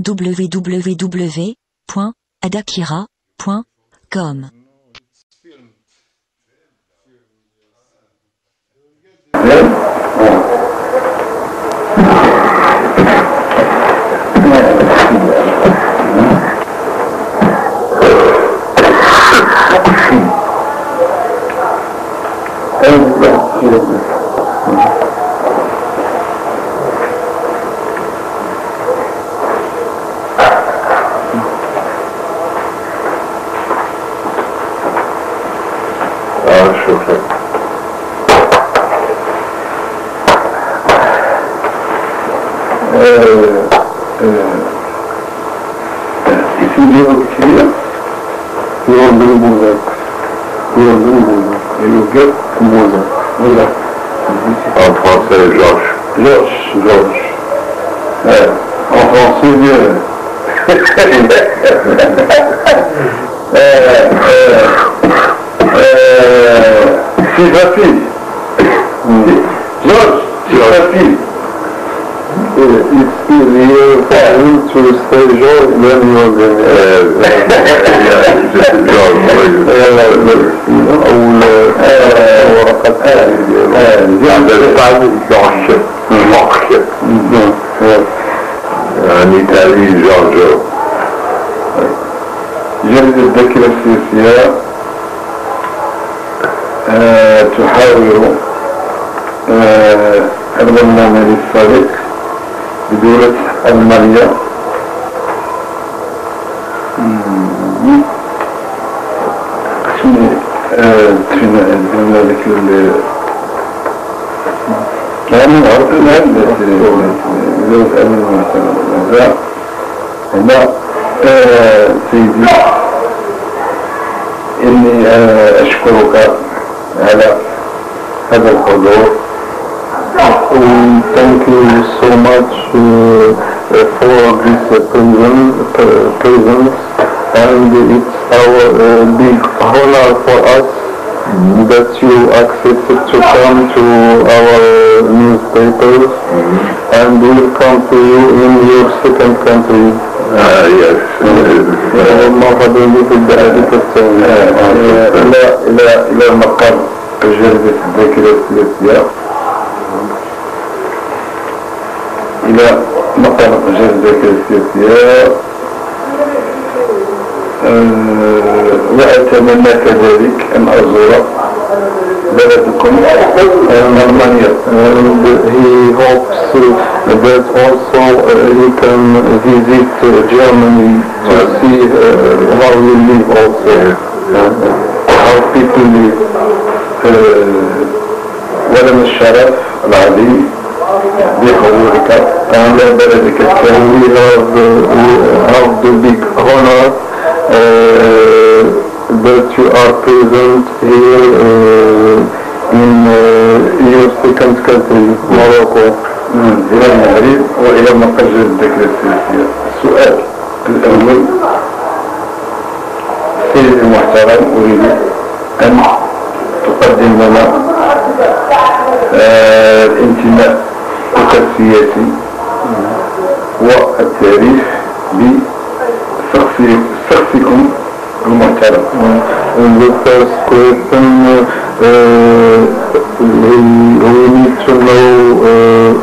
www.adakira.com. En français, Georges. Georges. En français, c'est facile. Georges, c'est facile. It's easier for you to say George than Jürgen. En Italie, Giorgio. جلد الذاكرة السياسية تحاول البرنامج السابق بدولة ألمانيا تفينا ذلك يعني عرف الآن بدولة ألمانيا هنا سيدي إني أشكرك على هذا الحضور. Thank you so much for this presence, and it's our big honor for us that you accepted to come to our newspapers, and we'll come to you in your second country. Yes. مرحبا بك بالدعاء إلى مقر جلدة الذاكرة السياسية. إلى مقر جلدة الذاكرة السياسية. وأتمنى كذلك أن أزور بلدكم ألمانيا. And he hopes that also he can visit Germany to see how we live also, how people live. ولنا الشرف العظيم بحضورك على بلدك الكريم. We have the big honor that you are present here in your second country, Morocco. إلى المغرب وإلى مقر الذاكرة السياسية. السؤال الأول: سيدي المحترم، أريد أن تقدم لنا الانتماء السياسي والتاريخ بشخصكم المحترم. The first question, we need to know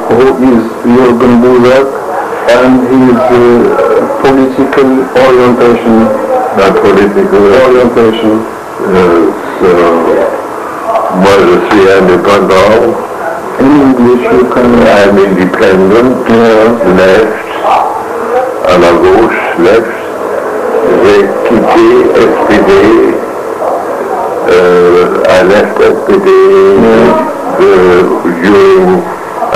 who is Jürgen Buzak and his political orientation. Moi je suis indépendant. In English you can... I'm independent, left, à la gauche, left. J'ai quitté SPD, I left SPD during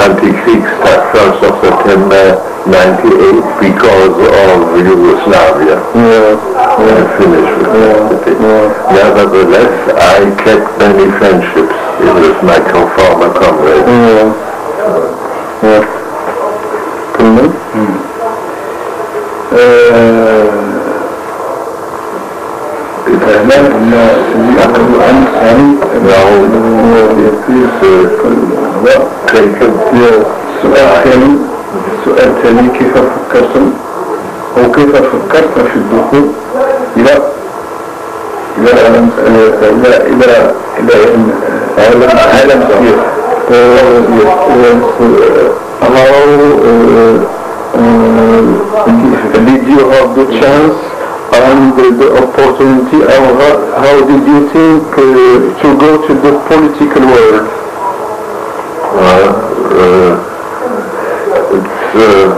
anti-Kriegstag 1st of September 98 because of Yugoslavia. I finished with SPD. Nevertheless, I kept many friendships with my former comrades. السؤال الثاني: كيف فكرتم وكيف فكرت في الدخول إلى عالم سياسي. Did you have the chance and the opportunity, or how did you think to go to the political world?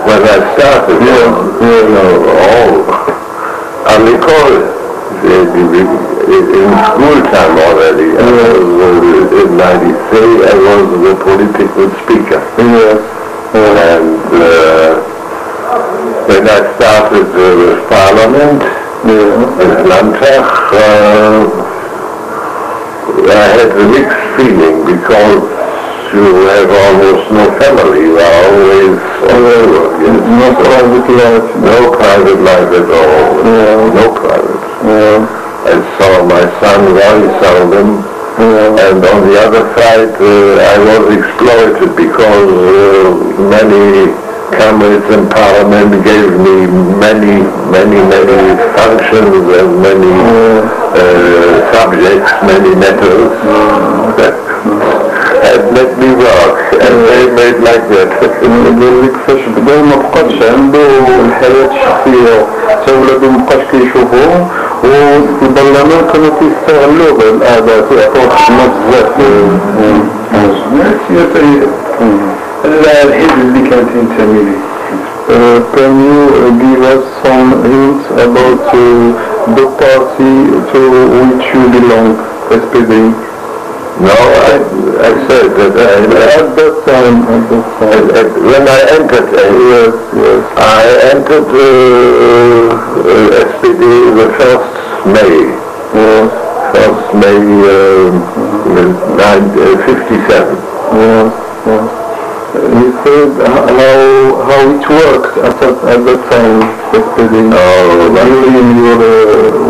When I started, on the call, in school time already, in '93, I was the political speaker. And when I started with Parliament, in Landtag, I had a mixed feeling because you have almost no family. You are always all over. Yes. No private life. No private life at all. No private. I saw my son very seldom. And on the other side, I was exploited because many comrades in Parliament gave me many functions and many subjects, many matters that let me work, and they made like that. فاش بدا ما بقاش عنده الحياة الشخصية، حتى ولادو ما بقاش كيشوفوهم، وفي البرلمان كانوا كيستغلوا الأعداء كيعطيو خدمة بزاف. الحزب اللي كانت ينتمي ليه. Can you give us some hints about the party to which you belong, SPD? No, I said that at that time. When I entered, I entered SPD the 1st May. 1st May 57. He said how it worked at that time, SPD. During your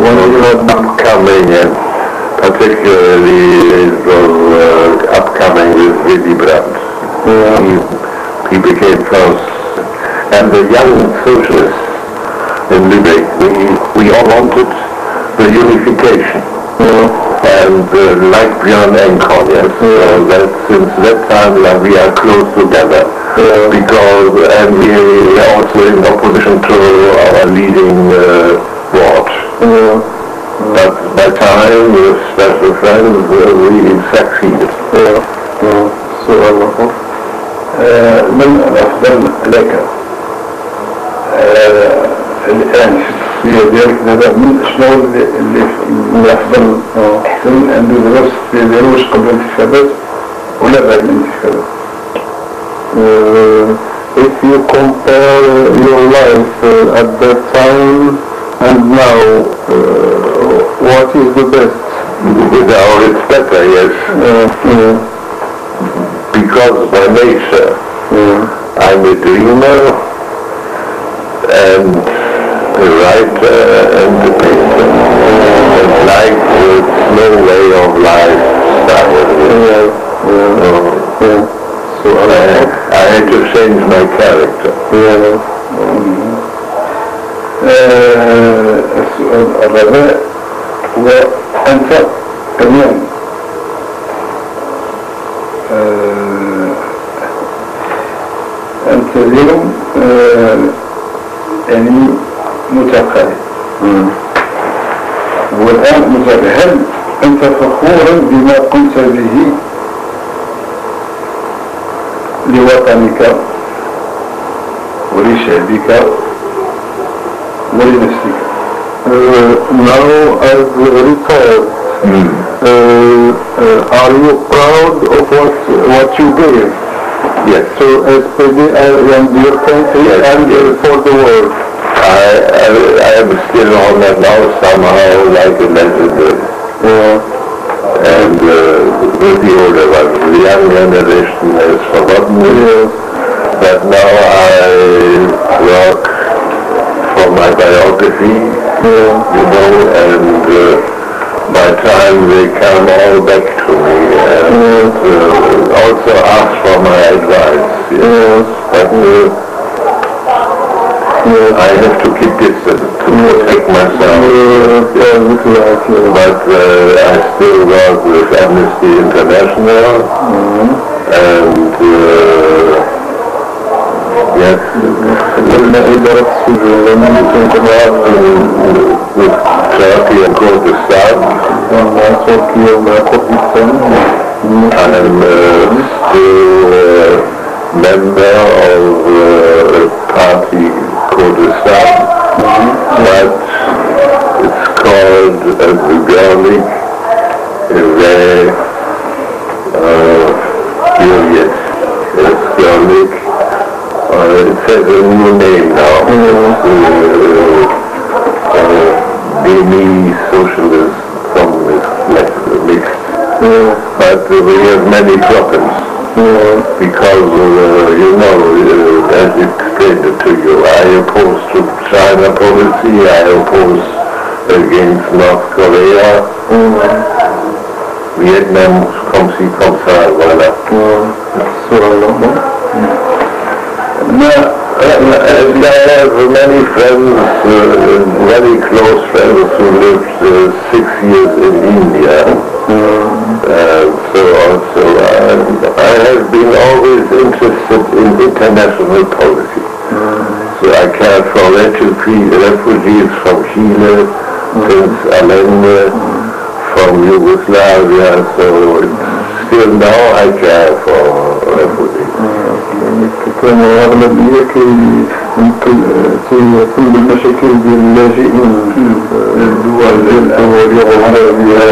when you had upcoming, and particularly it was upcoming with Willy Brandt. He became first, and the young socialists in Lübeck, we all wanted the unification. And like Björn Enkon, yes, that since that time we are close together. Because, and we are also in opposition to our leading ward. But by time, with special friends, we succeeded. من الأفضل لك الآن في الشخصية ديالك هذا شنو اللي أفضل أحسن عنده دابا في الشخصية ديالو واش قبل الانتخابات ولا بعد الانتخابات؟ If you compare your life at that time and now, what is the best? Now it's better, yes. Because by nature, I'm a dreamer and a writer and a painter. And like the slow way of life style. So I had to change my character. السؤال الرابع هو أنت اليوم أنت اليوم يعني متقاعد والآن هل أنت فخورا بما قمت به لوطنك ولشعبك ولنفسك؟ Now as retired, are you proud of what you gave? Yes. To SPD and your country and for the world? I am still on that now somehow like a legendary. And with the older one, the young generation has forgotten it. But now I work for my biography, you know, and by time they come all back to me and also ask for my advice. Yes. But I have to keep distance to protect myself. But I still work with Amnesty International, and yes, with Turkey and Kurdistan. I'm still member of party Kurdistan, but it's called the German Juliet. It's German. It has a new name now. Demi socialist, communist, mixed. But we have many problems. Because, as I explained it to you, I oppose to China policy, I oppose against North Korea, Vietnam, comme ci, comme ça, voilà. And I have many friends, very close friends who lived 6 years in India. So also I have been always interested in international policy. So I cared for refugees from Chile, Prince Allende, from Yugoslavia, so still now I care for refugees. كان أغلبية كي يتم المشاكل ديال اللاجئين الدول العربية.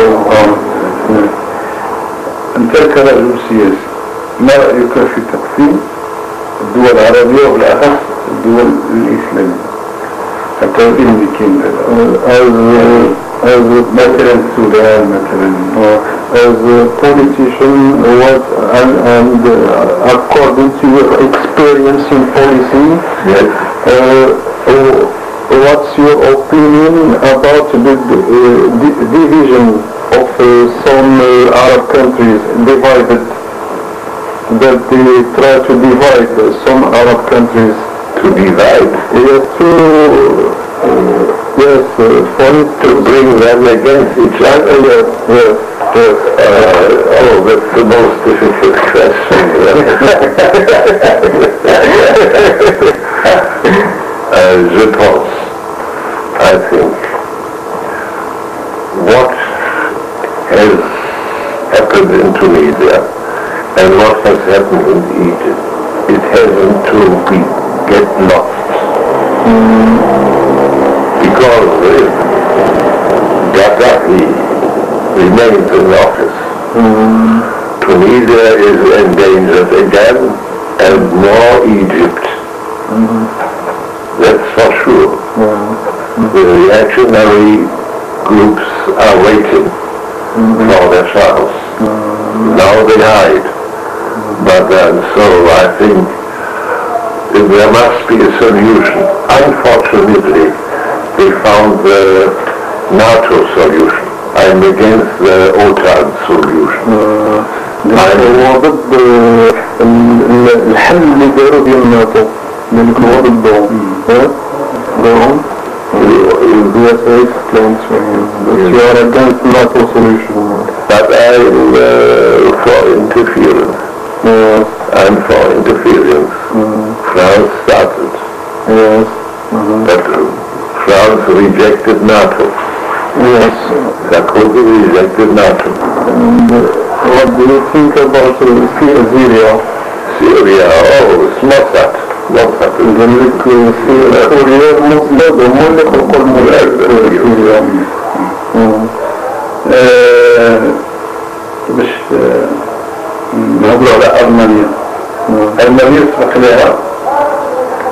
أنت كرجل سياسي ما رأيك في تقسيم الدول العربية وبالأخص الدول الإسلامية حتى إني كين مثلا السودان مثلا as a politician and according to your experience in policy, what's your opinion about the division of some Arab countries divided, that they try to divide some Arab countries? To divide? Yes, to bring them against each other? Yes. That's the most difficult question. Je pense, I think, what has happened in Tunisia and what has happened in Egypt, it hasn't to get lost. Because if Gaddafi remains in office, Tunisia is endangered again, and more Egypt. That's for sure. The reactionary groups are waiting for their chance. Now they hide. But so I think there must be a solution. Unfortunately, they found the NATO solution. I'm against the OTAN solution. هو ضد الحل اللي داروا ديال الناتو، لأنك هو ضدهم. USA claims that you are against NATO solution. But I'm for interference. I'm for interference. France started. Yes. But France rejected NATO. Yes. Sarkozy rejected NATO. What do you think about Syria? Syria, it's Mossad. Mossad. Syria Mossad ومولك وكل مولك Syria. باش نهضروا على ألمانيا. ألمانيا سبق لها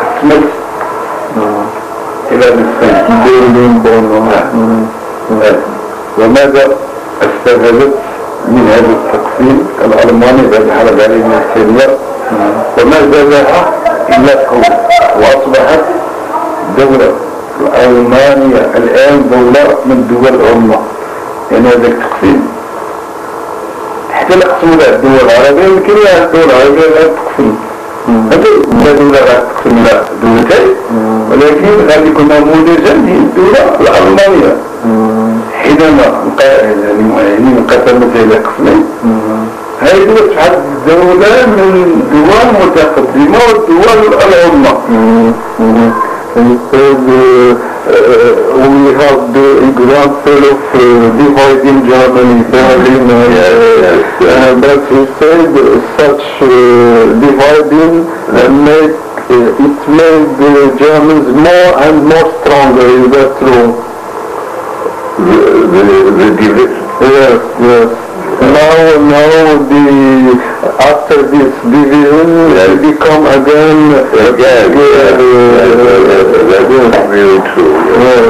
قسمت إلى نصفين. وماذا استفادت من هذا التقسيم الألماني بعد حرب عليه الثانية؟ وماذا لها إلا قوة، وأصبحت دولة ألمانيا الآن دولة من دول الأمة. يعني هذا التقسيم حتى نقسموا لها الدول العربية، يمكن لها الدول العربية لا تقسم هذه الدولة غتقسم على دولتين ولكن غادي يكون نموذجا للدولة الألمانية حينما انقسمت إلى قسمين. هذه تصبح دولة من الدول المتقدمة والدول العظمى. And he said, we have the example of dividing Germany, Berlin, but he said such dividing made it made the Germans more and more stronger. Is that true? The division. Yes, yes. Now after this division, they become again. That's really true. Yes.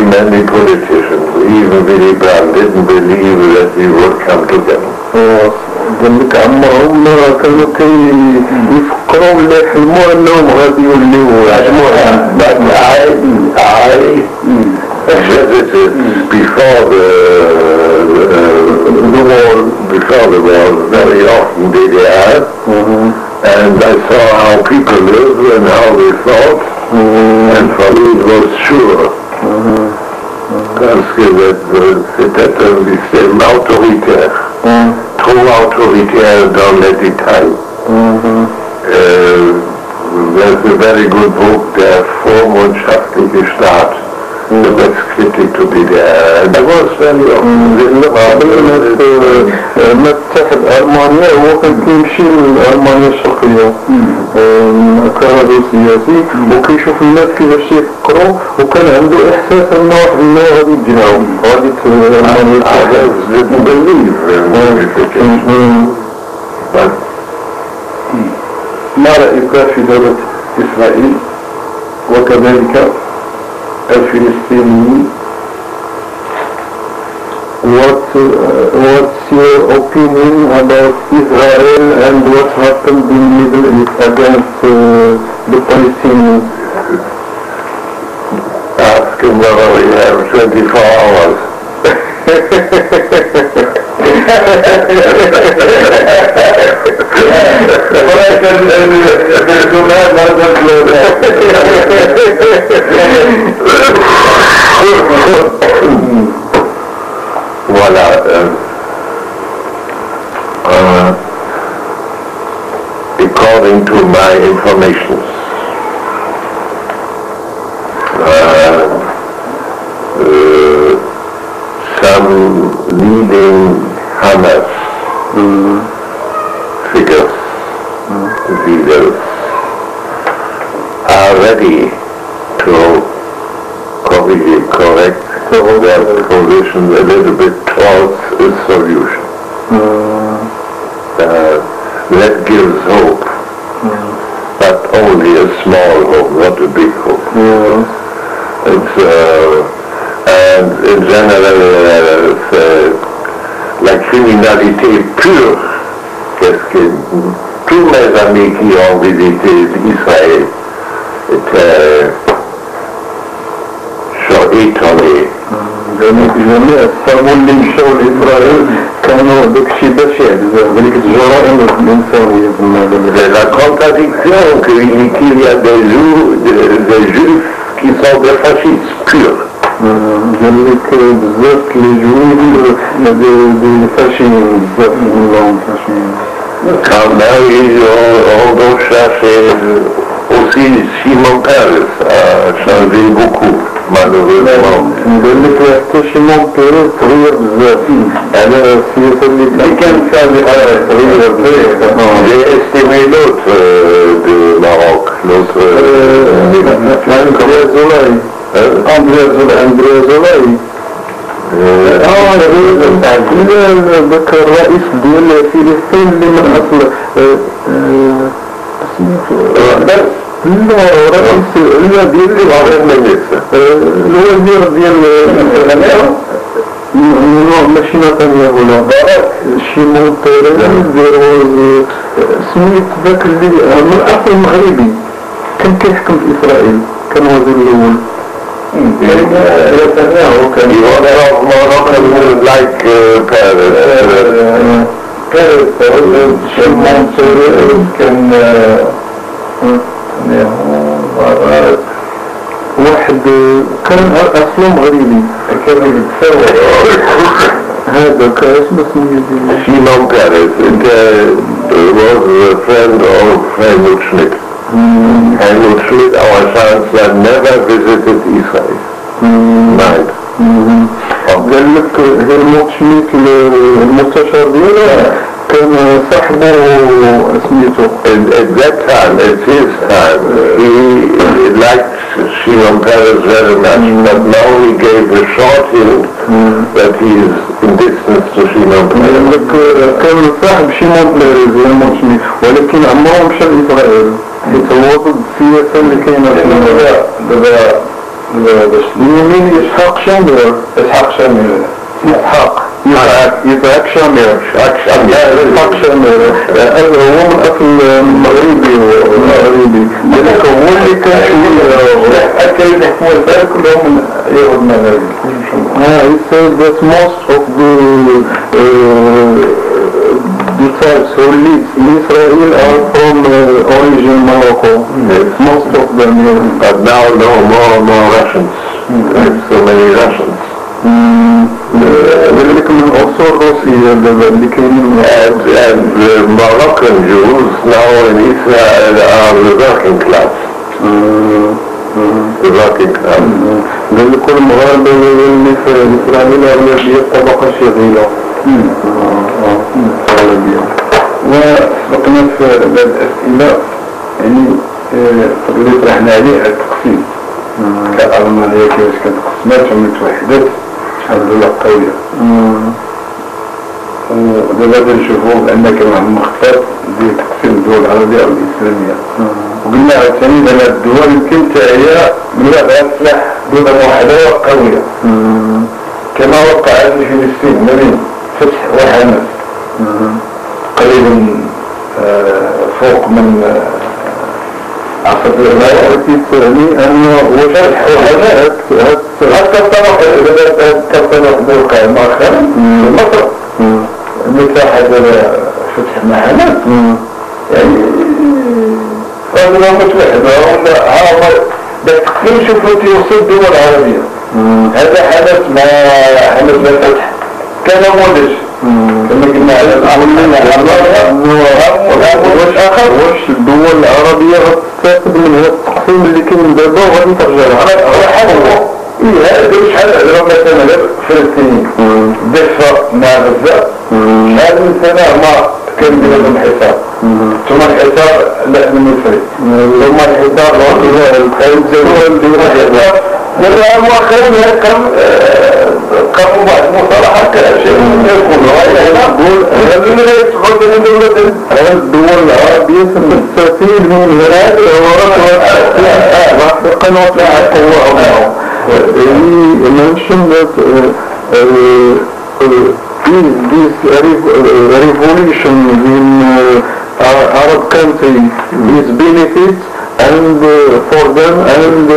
Many politicians, even Willy Brandt, didn't believe that we would come together. قال لك عمرهم كانوا يفكروا ولا يحلموا انهم غادي يوليو مجموعة. I visited before the war very often DDR, and I saw how people live and how they thought, and for me it was sure. Parce que c'était un système autoritaire, trop autoritaire dans les détails. There's a very good book, Der vormundschaftliche Staat, the best critic to DDR, and I was very often ما تتحد ألمانيا هو كان كيمشي لألمانيا الشرقية كرجل سياسي وكيشوف الناس كيفاش يفكروا وكان عنده إحساس أنه واحد النوع غادي يدينهم غادي ألمانيا. I didn't believe in but ما رأيك في دولة إسرائيل وكذلك الفلسطينيين؟ What's your opinion about Israel and what happened in Middle East against the Palestinians? ask him whether we have 24 hours. Voilà. According to my information, some leading Hamas figures, leaders, are ready to correct their position a little bit towards a solution. That gives hope, but only a small hope, not a big hope. It's and in general, la criminalité pure, qu'est-ce que tous mes amis qui ont visité Israël étaient étonnés. جميع الصابون اللي مشاو لإسرائيل كانوا دوك الشيء بشع بزاف هذيك الجرائم الإنسانية في المغرب. C'est la contradiction qu'il y a des juifs qui sont des fascistes purs. قال لك بزاف لي جويد دي فاشين بزاف منهم فاشين. Quand Marie on cherchait aussi Simon Peres a changé beaucoup, malheureusement. قال لك حتى شيمون بيريز تغير بزاف على السياسة اللي كانت سابقة تغير بزاف. J'ai estimé l'autre de Maroc, l'autre Andrea Zolaï. ذاك الرئيس ديال فلسطين اللي من اصل لا رئيس ديال الوزير ديال ماشي نتنياهو لا شيمون بيريز سميت ذاك اللي من اصل مغربي كان كيحكم في اسرائيل كان وزير الاول He was Moroccan like Paris. Paris, GERMAN كان واحد كان أصله مغربي كان يتساوى هذا كان اسمه Simon Paris. It was a friend of Helmut Schmidt. Helmut Schmidt, our chancellor, never visited Israel. Nein. قال لك هيلموت شميت المستشار ديالو كان صاحبه سميتو. At that time, at his time, he liked Simon Peres very much, but now he gave a short hint that he is in distance to Simon Peres. قال لك كان صاحب شيمون بيريز هيلموت شميت ولكن عمره مشى لإسرائيل حيت هو ضد السياسة اللي كاينة دابا باش مين إسحاق شامير إسحاق شامير إسحاق شامير هذا هو من أصل مغربي لذلك هو اللي كان شوية أكيد يحكموا البلد كلهم من يهود مغربي. He said that most of the tribes who live in Israel are from origin Morocco. Most of them. But now no more Russians. There's so many Russians. ذلك من أصول روسيا اللي كاينين. And the Moroccan Jews now in Israel are the working class. The working class. ذلك المغاربة اللي في إسرائيل هي الطبقة الشغيلة. وسبقنا في الأسئلة يعني اللي طرحنا عليه على التقسيم كألمانيا كيفاش كتقسمات ومتوحدات شحال دولة قوية ودابا نشوفوا بأن كان واحد المخطط ديال تقسيم الدول العربية أو الإسلامية وقلنا عاوتاني بأن الدول يمكن حتى هي من بعد سلاح دولة موحدة وقوية كما وقع في فلسطين ما بين فتح وحماس قريبا فوق من عصر الرماية يعني أنه وفتح وحماس حتى الطرف موقع مؤخرا في مصر مساحة فتح مع حماس يعني قالوا متوحدة ولا بالتقسيم شوفوا توصل الدول العربية هذا حدث مع حماس الفتح كان مودج كما قلنا على العالمين واش الدول العربية غتستافد من هذا التقسيم اللي كاين دابا وغادي ترجع لها هذا شحال مثلا فلسطين ضفة مع غزة هذا من سنة ما كان بلادهم حصار ثم الحصار لا من يفرق ثم الحصار دابا مؤخرا قاموا بعض المصالحات كأشياء يكون الدول العربية ستستفيد من هذا قنوات القوة معهم. He mentioned that this revolution in Arab countries is benefits and for them and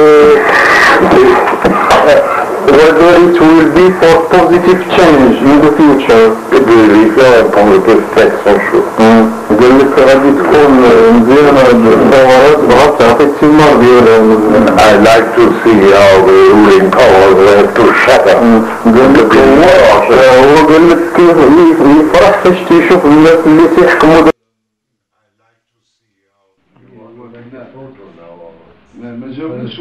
whether it will be for positive change in the future. It will be very positive text for sure. قال لك غادي تكون مزيانة الدورات بغات تعطي الثمار ديالها. I like to see how the ruling powers have to shatter. قال لك هو قال لك كيف يفرح فاش تيشوف الناس اللي تيحكموا ما جاوبناش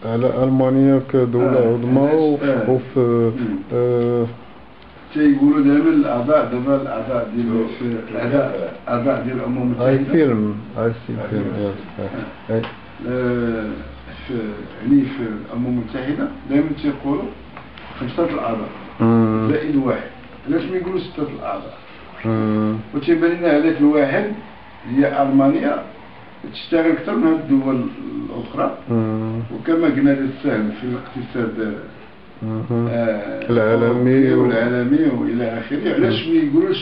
على ألمانيا كدولة عظمى وفي تيقولوا دائما الأعضاء دابا الأعضاء ديال الأعضاء ديال الأمم المتحدة. أي فيلم يعني في الأمم المتحدة دائما تيقولوا 5 الأعضاء زائد واحد. علاش ما يقولوا 6 الأعضاء؟ وتيبان لنا هذاك الواحد هي ألمانيا تشتغل أكثر من الدول الأخرى وكما قلنا تساهم في الاقتصاد العالمي والعالمي وإلى آخره. علاش ما يقولوش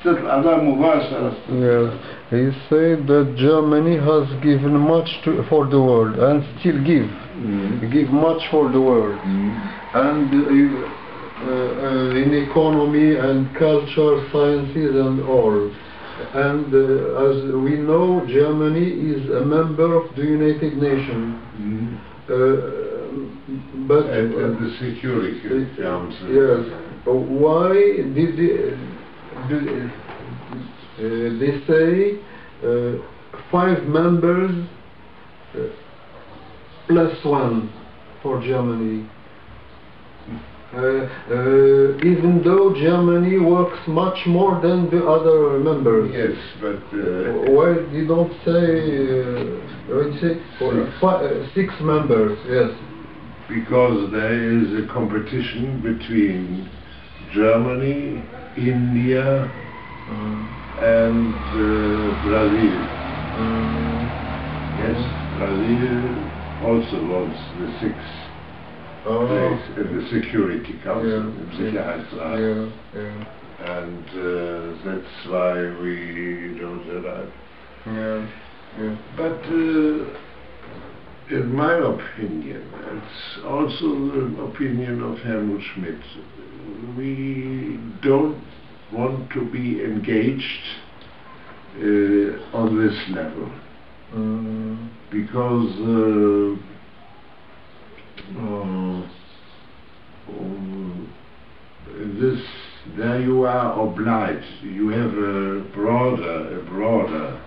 ستة الأعضاء مباشرة. Yes, he said that Germany has given much for the world and still give much for the world, and in economy and culture, sciences and all. And as we know, Germany is a member of the United Nations. But And the Security Council. yes, why did they say 5 members +1 for Germany? Even though Germany works much more than the other members. Yes, but why you don't say six members? Yes. because there is a competition between Germany, India, and Brazil. Yes, Brazil also wants the 6th place in the Security Council, im Sicherheitsrat. And that's why we don't arrive. But in my opinion, it's also the opinion of Helmut Schmidt, we don't want to be engaged on this level. Because there you are obliged. You have a broader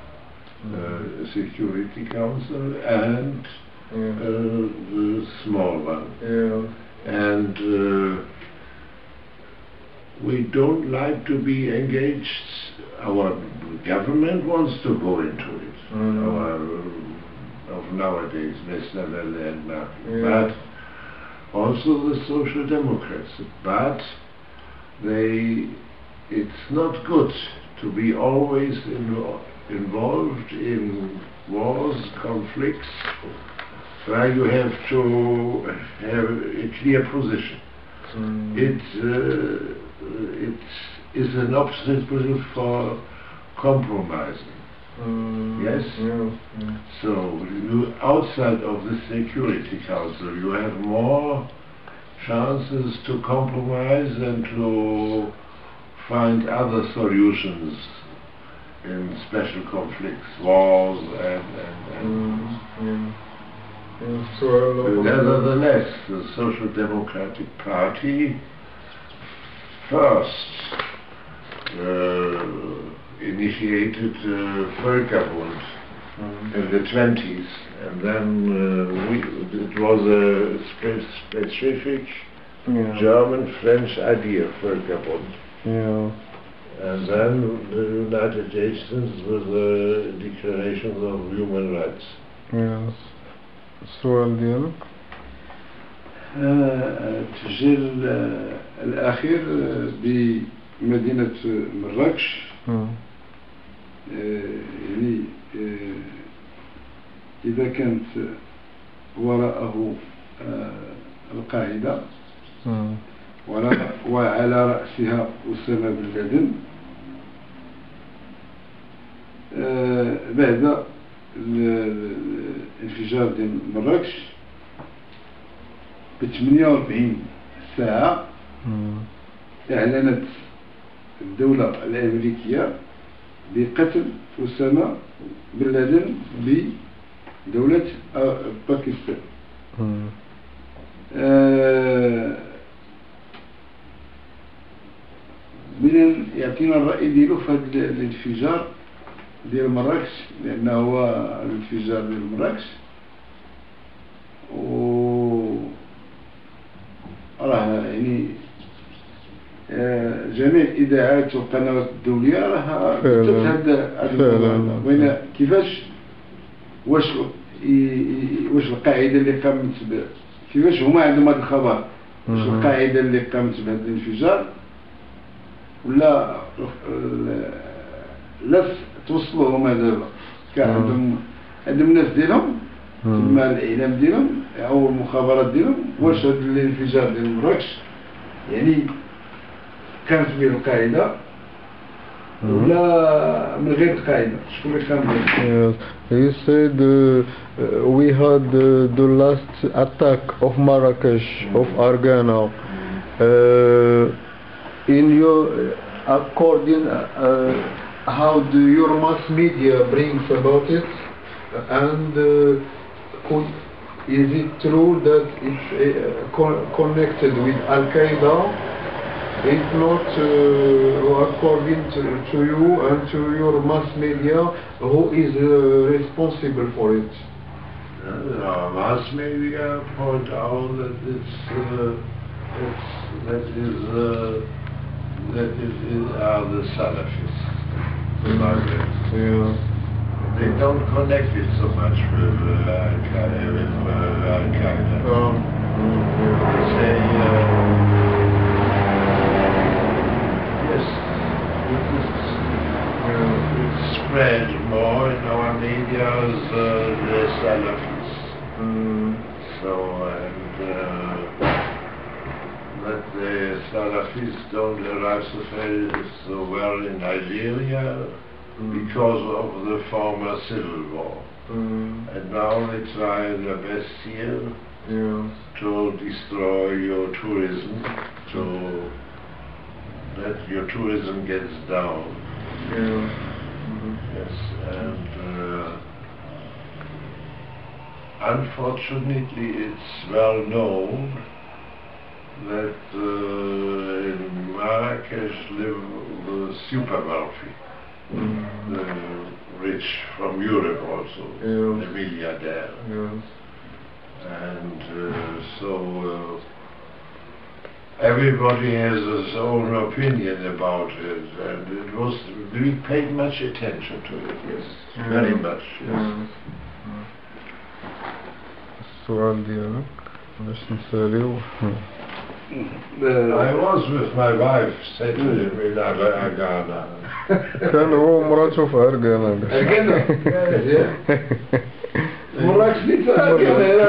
Security Council and the small one. And we don't like to be engaged. Our government wants to go into it. Our of nowadays, Mr. Welle and Merkel, but also the Social Democrats. But it's not good to be always involved in wars, conflicts, where you have to have a clear position. It is an obstacle for compromising. Yes? So, outside of the Security Council, you have more chances to compromise and to find other solutions in special conflicts, wars, nevertheless, the Social Democratic Party first initiated Völkerbund in the 20s, and then it was a specific German-French idea, Völkerbund. And then the United Nations with the Declarations of Human Rights. Yes. السؤال ديالك؟ التسجيل الأخير بمدينة مراكش يعني إذا كانت وراءه القاعدة وعلى رأسها أسامة بن لادن بعد الانفجار ديال مراكش ب 48 ساعة أعلنت الدولة الأمريكية بقتل أسامة بن لادن بدولة باكستان. من يعطينا الرأي ديالو في هذا الانفجار ديال مراكش، لأنه هو الانفجار ديال مراكش راه يعني جميع الإذاعات والقنوات الدولية راه تثبت هذا الموضوع. وين كيفاش واش القاعدة اللي قامت كيفاش هما عندهم هذا الخبر، واش القاعدة اللي قامت بهذا الانفجار ولا توصلوهم هذا كان عندهم الناس ديالهم تما الإعلام ديالهم أو المخابرات ديالهم، واش هذا الانفجار ديال مراكش يعني كانت به القاعدة ولا من غير قاعدة شكون اللي كان Yes. He said we had the last attack of Marrakesh, of Argana. In your, according how do your mass media brings about it, and is it true that it's connected with Al Qaeda? If not, according to you and to your mass media, who is responsible for it? Mass media point out that are the Salafis. Yeah. They don't connect it so much with Al-Qaeda. They say, yes, it spread more in our media as the Salafis. So, and that the Salafis don't arrive so well in Algeria because of the former civil war. And now they try their best here to destroy your tourism, to that your tourism gets down. Yes, and unfortunately it's well known that in Marrakesh live the super wealthy, the rich from Europe also, the milliardaire. And so everybody has his own opinion about it, and we paid much attention to it, yes, very much, yes. السؤال ديالك باش نساليو. I was with my wife settling in Agana. كان هو مراته في أرجانا. مراكش اللي في أرجانا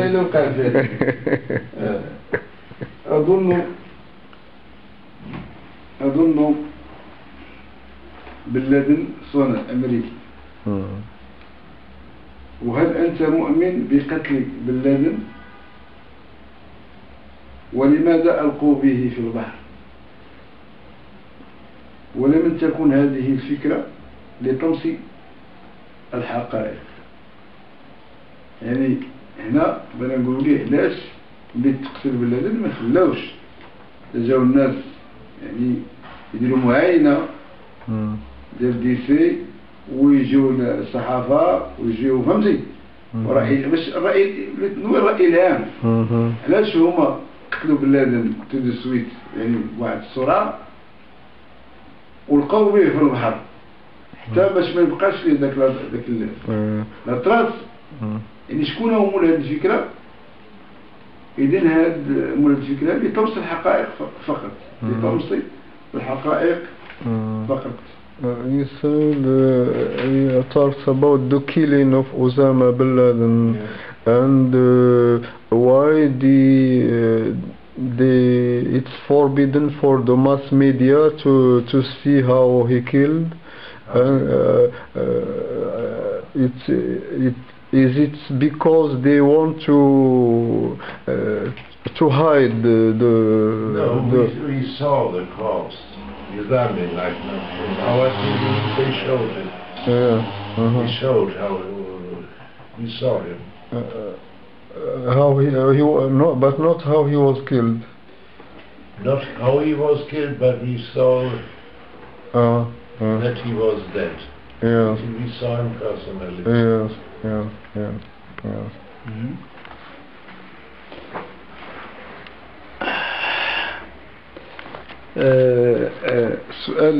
اللي وقع فيه. أظن بن لادن صنع أمريكي. وهل أنت مؤمن بقتل بن لادن؟ ولماذا ألقوا به في البحر؟ ولم تكن هذه الفكرة لطمس الحقائق؟ يعني هنا بنا نقول ليه علاش بديت تقتل بن لادن ما خلاوش جاو الناس يعني يديروا معاينة ديال ديسي ويجيو الصحافة ويجيو فهمتي ورأي باش الرأي الرأي العام علاش هما قتلوا بن لادن تو دو سويت يعني بواحد السرعة ولقاو به في البحر حتى باش ما يبقاش فيه داك لا تراس يعني شكون هو مول هذه الفكرة؟ إذن هاد مول هذه الفكرة لطمس الحقائق فقط لطمس الحقائق فقط. He said he talks about the killing of Osama bin Laden and why it's forbidden for the mass media to see how he killed. Is it because they want to hide we saw the corpse. Exactly, like our TV, they showed it. We showed how we saw him. How he no, but not how he was killed. Not how he was killed, but we saw that he was dead. Yes. We saw him personally. Yes. السؤال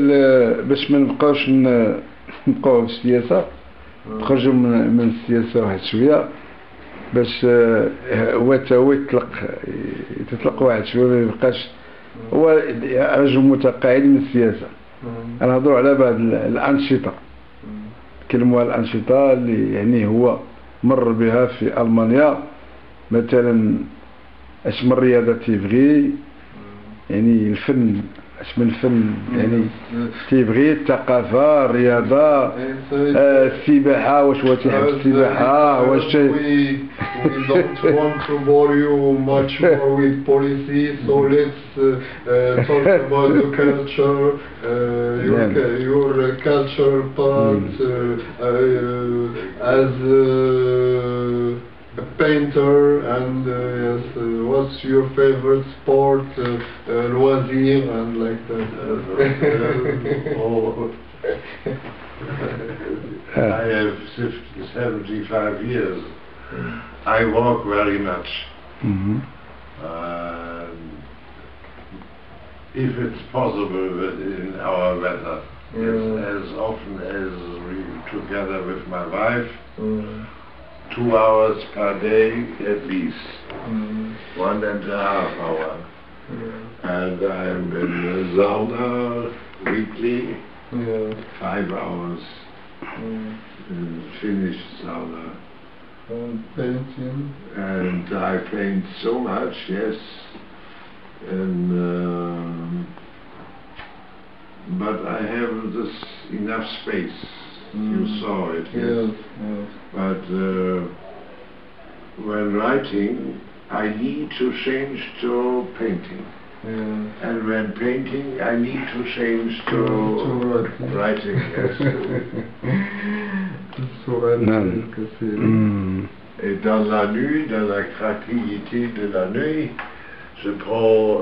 باش ما نبقاوش نبقاو في السياسة نخرجوا من السياسة واحد شوية باش هو تا هو يتطلق واحد شوية ما يبقاش هو رجل متقاعد من السياسة. نهضروا على بعض الأنشطة كلموا على الأنشطة اللي يعني هو مر بها في ألمانيا مثلا اش من رياضة تيبغي يعني الفن اش من فن يعني تيبغي الثقافة الرياضة السباحة واش هو تيحب السباحة واش we don't want to bore you much more with policy, so let's talk about the culture, your cultural part as a painter, and yes, what's your favorite sport, loisir, and like that. I have 75 years. I walk very much. If it's possible in our weather, as often as we together with my wife, 2 hours per day at least, 1.5 hours. And I'm in the sauna weekly, 5 hours in Finnish sauna. Painting. And I paint so much, yes. And but I have this enough space. You saw it, yes. But when writing, I need to change to painting. And when painting, I need to change to writing. Yes. Et dans la nuit, dans la tranquillité de la nuit, je prends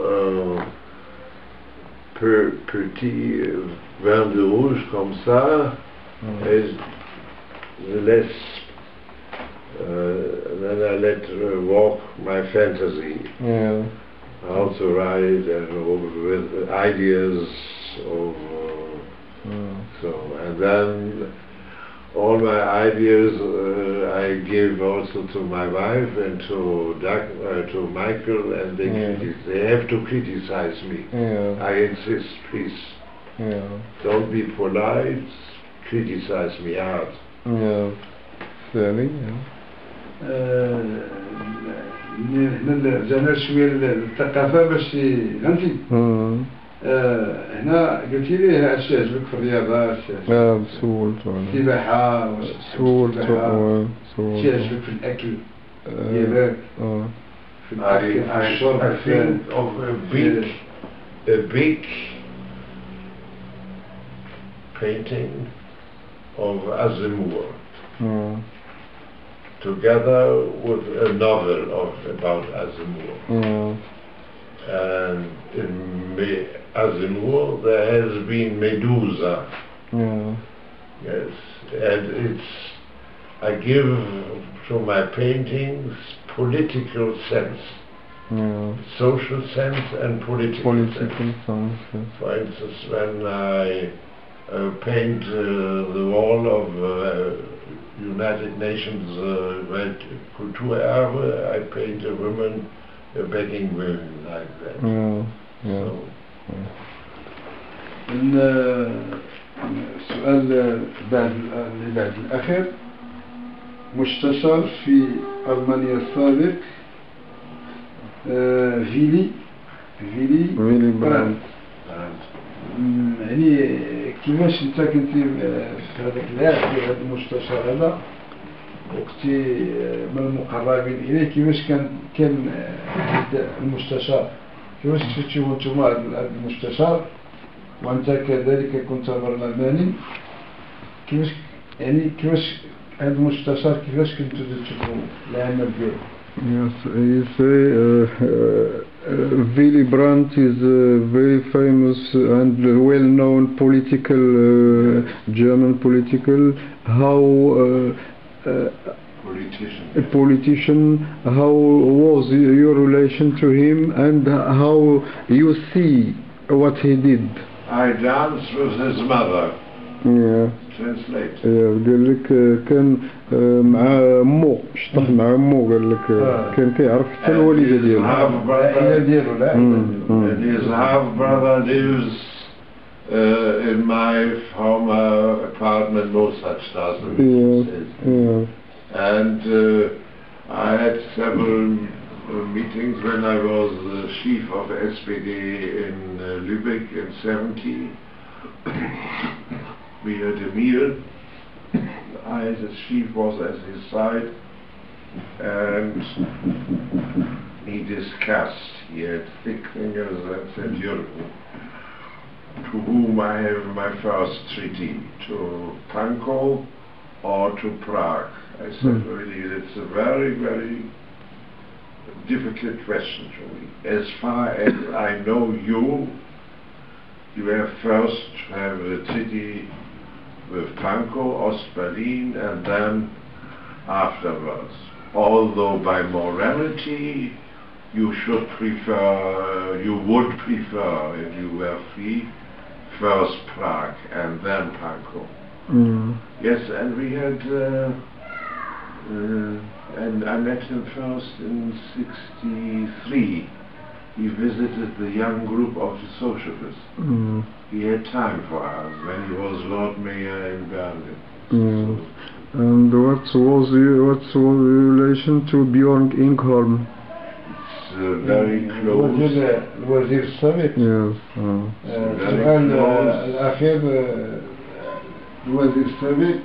petit verre de rouge comme ça, et je laisse, then I let walk my fantasy, how to write and with ideas of, so, and then all my ideas I give also to my wife and to Michael, and they have to criticize me. I insist, please. Don't be polite, criticize me hard. هنا رجعنا شوية للثقافة باش فهمتي. هنا قلتي لي اش يعجبك في الرياضة، اش سولت السباحة، سولت اش يعجبك في الأكل ديالك، في الأكل في الشرب. I think of a big painting of Asimov, together with a novel about Asimov. And in Asimov there has been Medusa. Yes, and I give to my paintings political sense, social sense and political sense. For instance, when I paint the wall of United Nations Kulturerbe, I paint a woman begging women like that. السؤال اللي بعد الأخير، مستشار في ألمانيا السابق فيلي براند، يعني كيفاش انت كنتي في هذاك العهد ديال هذا المستشار هذا، وكنتي من المقربين اليه، كيفاش كان المستشار، كيفاش كنتو نتوما هذا المستشار، وانت كذلك كنت برلماني، كيفاش هذا المستشار كيفاش كنتو تشوفوا العمل ديالو؟ Yes, you say Willy Brandt is a very famous and well-known German political, politician. How was your relation to him, and how you see what he did? I danced with his mother. Translate. قال لك كان مع مو شطح مع مو، قال لك كان كيعرف حتى الوالده ديالو. And his half brother lives in my former apartment, Mozartstraße. Yes. And I had several meetings when I was chief of SPD in Lübeck in 70. We had a meal. I, as chief, was at his side, and he discussed. He had thick fingers and said, "Jürgen, to whom I have my first treaty, to Pankow or to Prague?" I said, "Really, it's a very, very difficult question to me. As far as I know you have first to have a treaty with Pankow, Ost-Berlin, and then afterwards. Although by morality you would prefer, if you were free, first Prague and then Pankow." Yes, and we had, and I met him first in '63. He visited the young group of the Socialists. He had time for us when he was Lord Mayor in Berlin. And what was your relation to Björn Ingholm? It's very close. الوزير السابق. Yes. السؤال الأخير الوزير السابق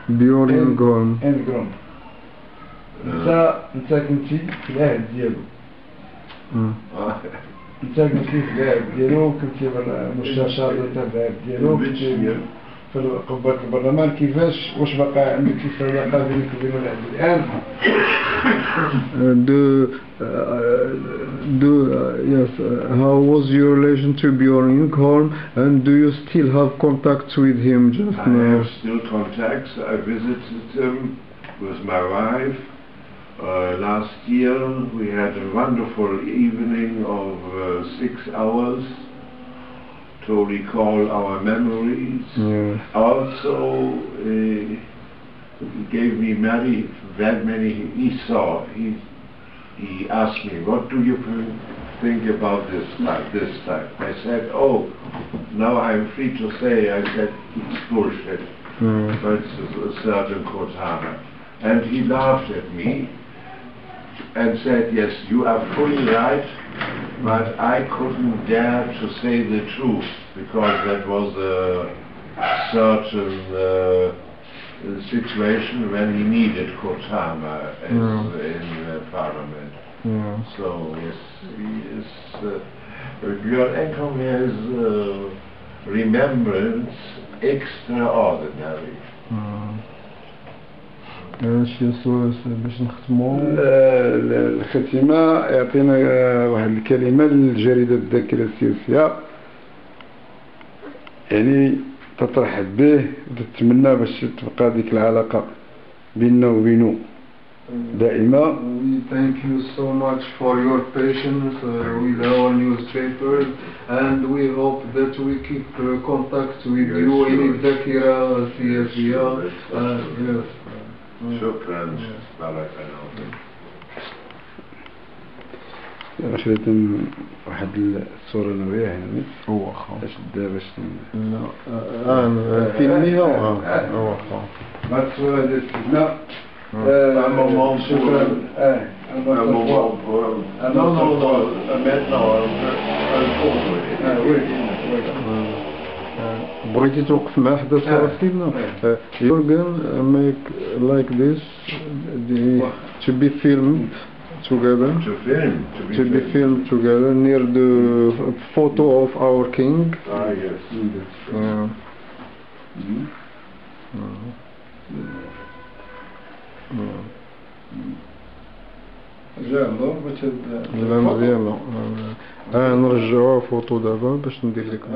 Björn Ingholm. إنغروم. أنت كنتي في العهد ديالو. أنت كنتي في العهد ديالو، كنتي مستشار تاع العهد ديالو، كنتي في قبة البرلمان. كيفاش واش بقى عندك شي علاقة بينك وبين العهد الآن؟ Yes. How was your relation to Björn Ingholm, and do you still have contacts with him just I now? have still contacts. I visited him with my wife. Last year we had a wonderful evening of 6 hours to recall our memories. Yes. Also, he gave me many. He asked me, "What do you think about this type?" I said, "Oh, now I'm free to say," I said, "it's bullshit, but it's a certain Kotana." And he laughed at me and said, "Yes, you are fully right, but I couldn't dare to say the truth, because that was a certain situation when he needed Kotama in Parliament." So yes, he is. Björn Ingholm has remembrance extraordinary. شي سؤال باش نختمو؟ الختيمة يعطينا واحد الكلمة للجريدة الذاكرة السياسية، يعني تترحب به وتتمنى باش تبقى ديك العلاقة بيننا وبينه دائمة. We thank you so much for your patience with our newspapers, and we hope that we keep contact with you in الذاكرة السياسية. Yes. شكرا. بارك الله. خليت واحد الصورة نوريها هنا. واخا. اش دا باش لا فيلميها. واخا. ما الصورة ديال سيدنا. شكرا. بغيتي توقف مع حدا صورة سيدنا؟ Jürgen make like this to be filmed together. To be filmed together near the photo of our king. Yes. جا نضرب باش لا مزيان. نرجعوها فوطو دابا باش ندير لكم.